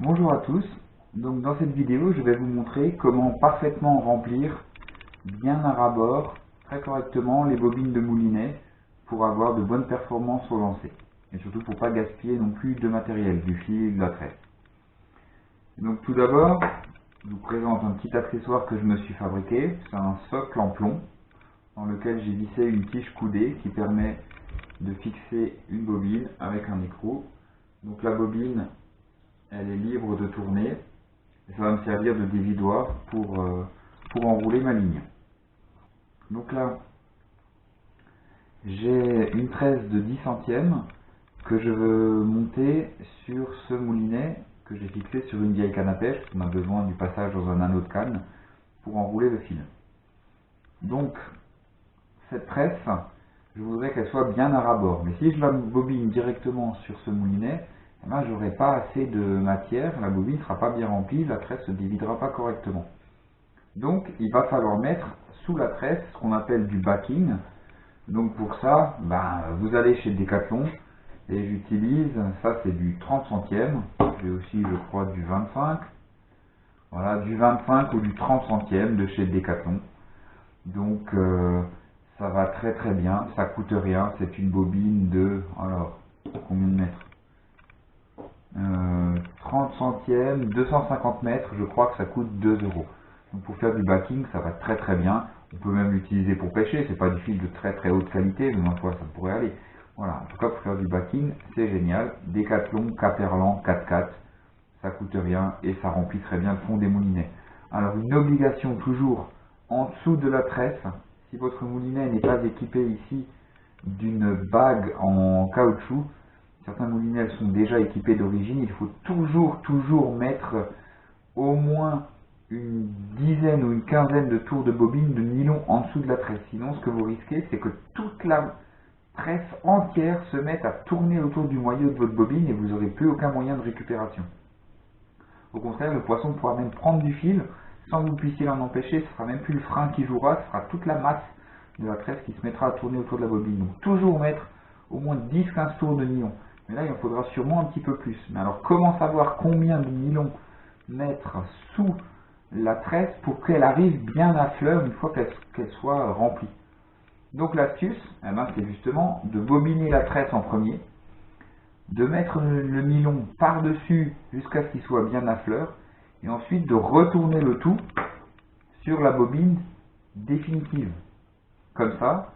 Bonjour à tous, donc dans cette vidéo je vais vous montrer comment parfaitement remplir bien à ras-bord, très correctement les bobines de moulinet pour avoir de bonnes performances au lancer et surtout pour pas gaspiller non plus de matériel, du fil et de la tresse. Donc tout d'abord je vous présente un petit accessoire que je me suis fabriqué, c'est un socle en plomb dans lequel j'ai vissé une tige coudée qui permet de fixer une bobine avec un écrou. Donc la bobine elle est libre de tourner et ça va me servir de dévidoir pour enrouler ma ligne. Donc là j'ai une tresse de 10 centièmes que je veux monter sur ce moulinet que j'ai fixé sur une vieille canne à pêche. On a besoin du passage dans un anneau de canne pour enrouler le fil. Donc cette tresse, je voudrais qu'elle soit bien à ras-bord, mais si je la bobine directement sur ce moulinet, eh ben, j'aurai pas assez de matière, la bobine ne sera pas bien remplie, la tresse ne se dévidera pas correctement. Donc il va falloir mettre sous la tresse ce qu'on appelle du backing. Donc pour ça, vous allez chez Decathlon et j'utilise, ça c'est du 30 centièmes, j'ai aussi je crois du 25, voilà, du 25 ou du 30 centièmes de chez Decathlon. Donc ça va très très bien, ça coûte rien, c'est une bobine de, alors, combien de mètres, 30 centièmes, 250 mètres, je crois que ça coûte 2 euros. Donc pour faire du backing, ça va très très bien. On peut même l'utiliser pour pêcher, c'est pas du fil de très très haute qualité, mais ma foi ça pourrait aller. Voilà, en tout cas pour faire du backing, c'est génial. Decathlon, Caperlan, 4x4, ça coûte rien et ça remplit très bien le fond des moulinets. Alors une obligation toujours, en dessous de la tresse, si votre moulinet n'est pas équipé ici d'une bague en caoutchouc, certains moulinets sont déjà équipés d'origine, il faut toujours mettre au moins une dizaine ou une quinzaine de tours de bobine de nylon en dessous de la tresse. Sinon, ce que vous risquez, c'est que toute la tresse entière se mette à tourner autour du noyau de votre bobine et vous n'aurez plus aucun moyen de récupération. Au contraire, le poisson pourra même prendre du fil sans que vous puissiez l'en empêcher. Ce sera même plus le frein qui jouera, ce sera toute la masse de la tresse qui se mettra à tourner autour de la bobine. Donc toujours mettre au moins 10-15 tours de nylon. Mais là, il en faudra sûrement un petit peu plus. Mais alors, comment savoir combien de nylon mettre sous la tresse pour qu'elle arrive bien à fleur une fois qu'elle soit remplie? Donc l'astuce, c'est justement de bobiner la tresse en premier, de mettre le nylon par-dessus jusqu'à ce qu'il soit bien à fleur, et ensuite de retourner le tout sur la bobine définitive. Comme ça,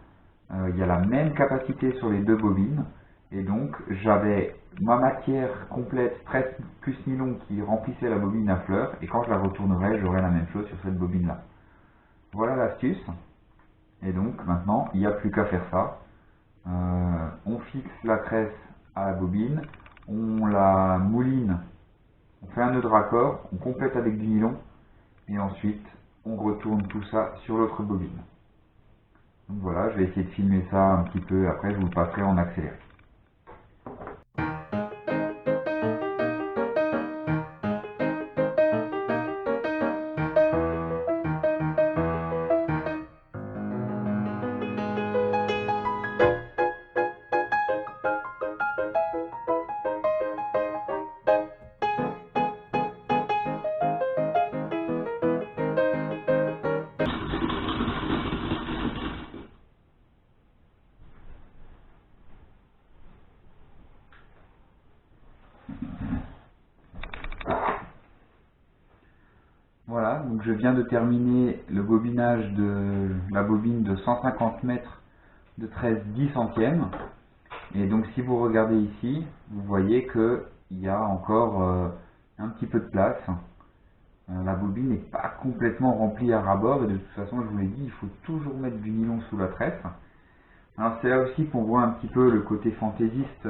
il y a la même capacité sur les deux bobines, et donc j'avais ma matière complète, tresse plus nylon qui remplissait la bobine à fleur, et quand je la retournerai, j'aurai la même chose sur cette bobine-là. Voilà l'astuce, et donc maintenant, il n'y a plus qu'à faire ça. On fixe la tresse à la bobine, on la mouline, on fait un nœud de raccord, on complète avec du nylon, et ensuite on retourne tout ça sur l'autre bobine. Donc voilà, je vais essayer de filmer ça un petit peu, après je vous le passerai en accéléré. Voilà, donc je viens de terminer le bobinage de la bobine de 150 mètres de tresse 10 centièmes. Et donc si vous regardez ici, vous voyez qu'il y a encore un petit peu de place. La bobine n'est pas complètement remplie à ras-bord et de toute façon, je vous l'ai dit, il faut toujours mettre du nylon sous la tresse. Alors c'est là aussi qu'on voit un petit peu le côté fantaisiste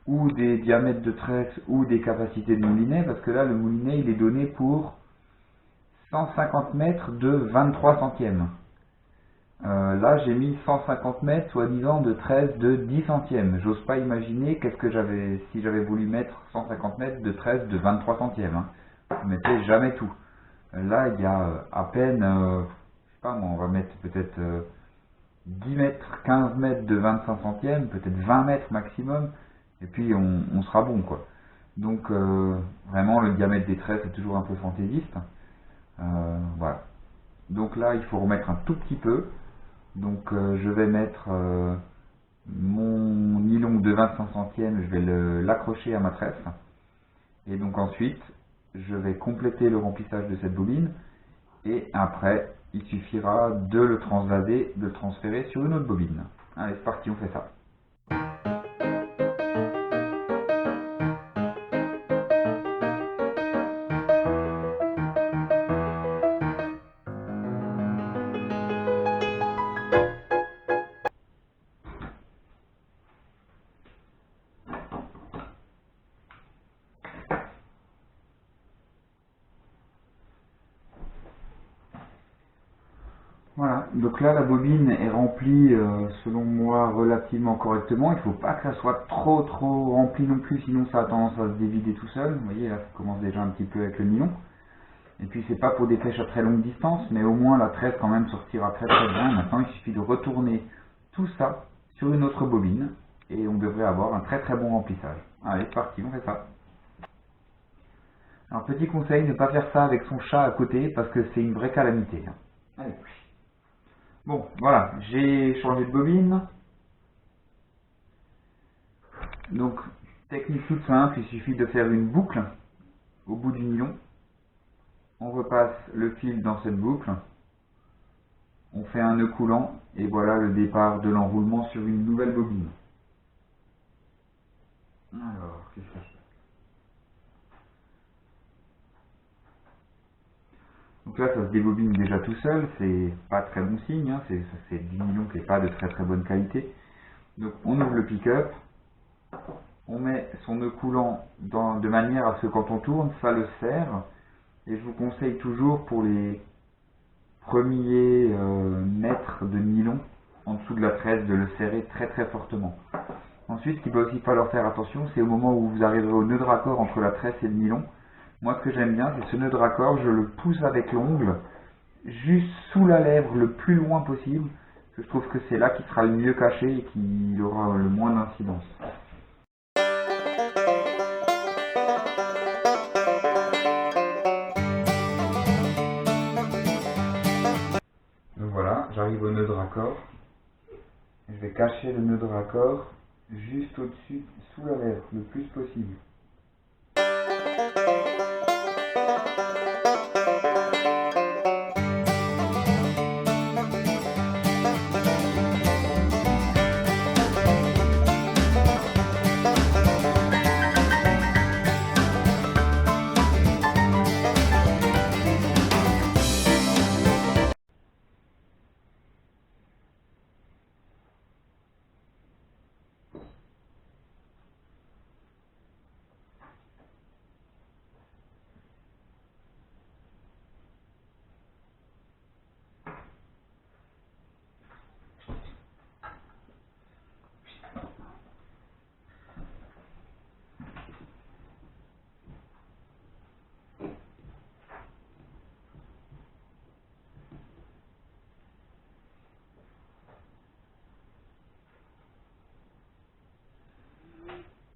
ou des diamètres de tresse ou des capacités de moulinet, parce que là le moulinet il est donné pour 150 mètres de 23 centièmes. Là j'ai mis 150 mètres soi-disant de tresse de 10 centièmes. J'ose pas imaginer qu'est-ce que j'avais si j'avais voulu mettre 150 mètres de tresse de 23 centièmes. Je ne mettais jamais tout. Là il y a à peine, je sais pas moi, on va mettre peut-être 10 mètres, 15 mètres de 25 centièmes, peut-être 20 mètres maximum, et puis on sera bon quoi. Donc vraiment le diamètre des tresses est toujours un peu fantaisiste. Voilà. Donc là il faut remettre un tout petit peu. Donc je vais mettre mon nylon de 25 centièmes, je vais l'accrocher à ma tresse. Et donc ensuite je vais compléter le remplissage de cette bobine. Et après il suffira de le transvaser, de le transférer sur une autre bobine. Allez c'est parti, on fait ça. Voilà, donc là la bobine est remplie selon moi relativement correctement. Il ne faut pas que ça soit trop rempli non plus, sinon ça a tendance à se dévider tout seul. Vous voyez là ça commence déjà un petit peu avec le nylon. Et puis c'est pas pour des pêches à très longue distance, mais au moins la tresse quand même sortira très bien. Maintenant il suffit de retourner tout ça sur une autre bobine et on devrait avoir un très bon remplissage. Allez c'est parti, on fait ça. Alors petit conseil, ne pas faire ça avec son chat à côté parce que c'est une vraie calamité. Allez. Bon, voilà, j'ai changé de bobine. Donc, technique toute simple, il suffit de faire une boucle au bout du nylon. On repasse le fil dans cette boucle. On fait un nœud coulant et voilà le départ de l'enroulement sur une nouvelle bobine. Alors, qu'est-ce que c'est? Donc là, ça se débobine déjà tout seul, c'est pas très bon signe, hein. C'est du nylon qui n'est pas de très bonne qualité. Donc on ouvre le pick-up, on met son nœud coulant de manière à ce que quand on tourne, ça le serre. Et je vous conseille toujours pour les premiers mètres de nylon en dessous de la tresse de le serrer très fortement. Ensuite, ce qu'il va aussi falloir faire attention, c'est au moment où vous arriverez au nœud de raccord entre la tresse et le nylon. Moi, ce que j'aime bien, c'est ce nœud de raccord, je le pousse avec l'ongle juste sous la lèvre le plus loin possible. Parce que je trouve que c'est là qu'il sera le mieux caché et qu'il aura le moins d'incidence. Donc voilà, j'arrive au nœud de raccord. Je vais cacher le nœud de raccord juste au-dessus, sous la lèvre, le plus possible.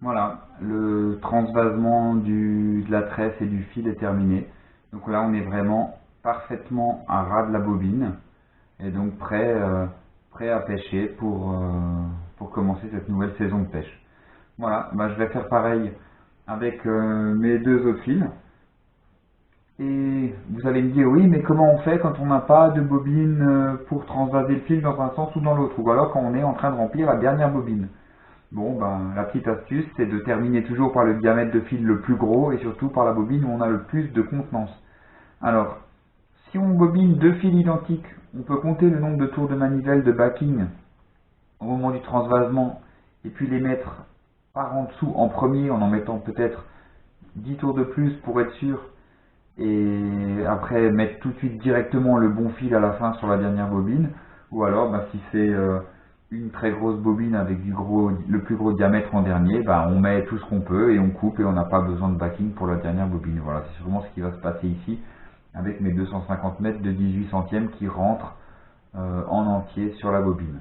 Voilà, le transvasement de la tresse et du fil est terminé. Donc là, on est vraiment parfaitement à ras de la bobine et donc prêt à pêcher pour commencer cette nouvelle saison de pêche. Voilà, bah, je vais faire pareil avec mes deux autres fils. Et vous allez me dire, oui, mais comment on fait quand on n'a pas de bobine pour transvaser le fil dans un sens ou dans l'autre, ou alors quand on est en train de remplir la dernière bobine? Bon, ben, la petite astuce, c'est de terminer toujours par le diamètre de fil le plus gros et surtout par la bobine où on a le plus de contenance. Alors, si on bobine deux fils identiques, on peut compter le nombre de tours de manivelle de backing au moment du transvasement et puis les mettre par en dessous en premier en mettant peut-être 10 tours de plus pour être sûr et après mettre tout de suite directement le bon fil à la fin sur la dernière bobine. Ou alors, ben, si c'est une très grosse bobine avec le plus gros diamètre en dernier, ben, on met tout ce qu'on peut et on coupe et on n'a pas besoin de backing pour la dernière bobine. Voilà, c'est sûrement ce qui va se passer ici avec mes 250 mètres de 18 centièmes qui rentrent en entier sur la bobine.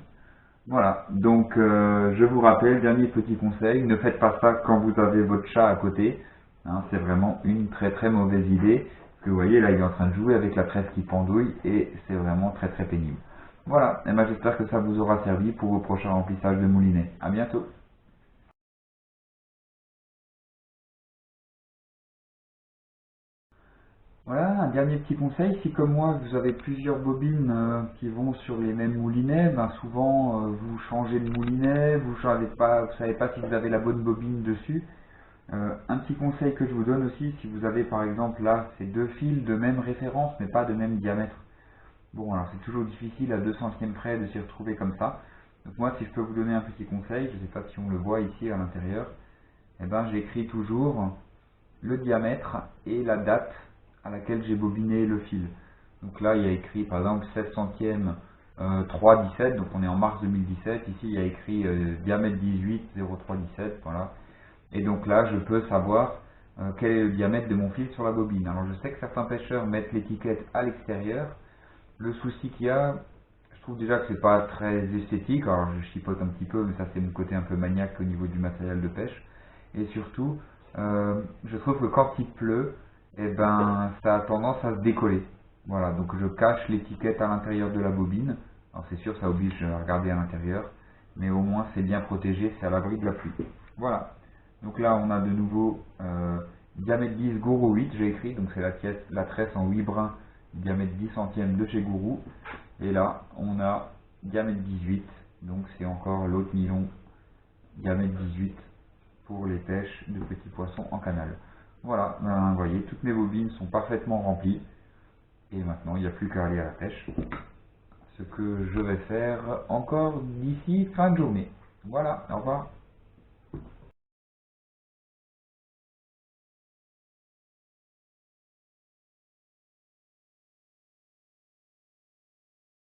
Voilà, donc je vous rappelle, dernier petit conseil, ne faites pas ça quand vous avez votre chat à côté. Hein, c'est vraiment une très très mauvaise idée. Parce que vous voyez, là, il est en train de jouer avec la tresse qui pendouille et c'est vraiment très très pénible. Voilà, et ben, j'espère que ça vous aura servi pour vos prochains remplissages de moulinet. À bientôt. Voilà, un dernier petit conseil, si comme moi vous avez plusieurs bobines qui vont sur les mêmes moulinets, ben souvent vous changez de moulinet, vous savez pas si vous avez la bonne bobine dessus. Un petit conseil que je vous donne aussi, si vous avez par exemple là ces deux fils de même référence mais pas de même diamètre. Bon, alors c'est toujours difficile à 2/100e près de s'y retrouver comme ça. Donc moi, si je peux vous donner un petit conseil, je ne sais pas si on le voit ici à l'intérieur, eh ben j'écris toujours le diamètre et la date à laquelle j'ai bobiné le fil. Donc là, il y a écrit par exemple 16 centièmes 3,17, donc on est en mars 2017. Ici, il y a écrit diamètre 18, 0,317, voilà. Et donc là, je peux savoir quel est le diamètre de mon fil sur la bobine. Alors je sais que certains pêcheurs mettent l'étiquette à l'extérieur. Le souci qu'il y a, je trouve déjà que c'est pas très esthétique. Alors je chipote un petit peu, mais ça c'est mon côté un peu maniaque au niveau du matériel de pêche. Et surtout, je trouve que quand il pleut, eh ben, ça a tendance à se décoller. Voilà, donc je cache l'étiquette à l'intérieur de la bobine. Alors c'est sûr, ça oblige à regarder à l'intérieur, mais au moins c'est bien protégé, c'est à l'abri de la pluie. Voilà. Donc là, on a de nouveau diamètre 10 Gourou 8, j'ai écrit, donc c'est la tresse en 8 brins, diamètre 10 centièmes de chez Gourou. Et là, on a diamètre 18, donc c'est encore l'autre nylon, diamètre 18 pour les pêches de petits poissons en canal. Voilà, ben, vous voyez, toutes mes bobines sont parfaitement remplies. Et maintenant, il n'y a plus qu'à aller à la pêche. Ce que je vais faire encore d'ici fin de journée. Voilà, au revoir.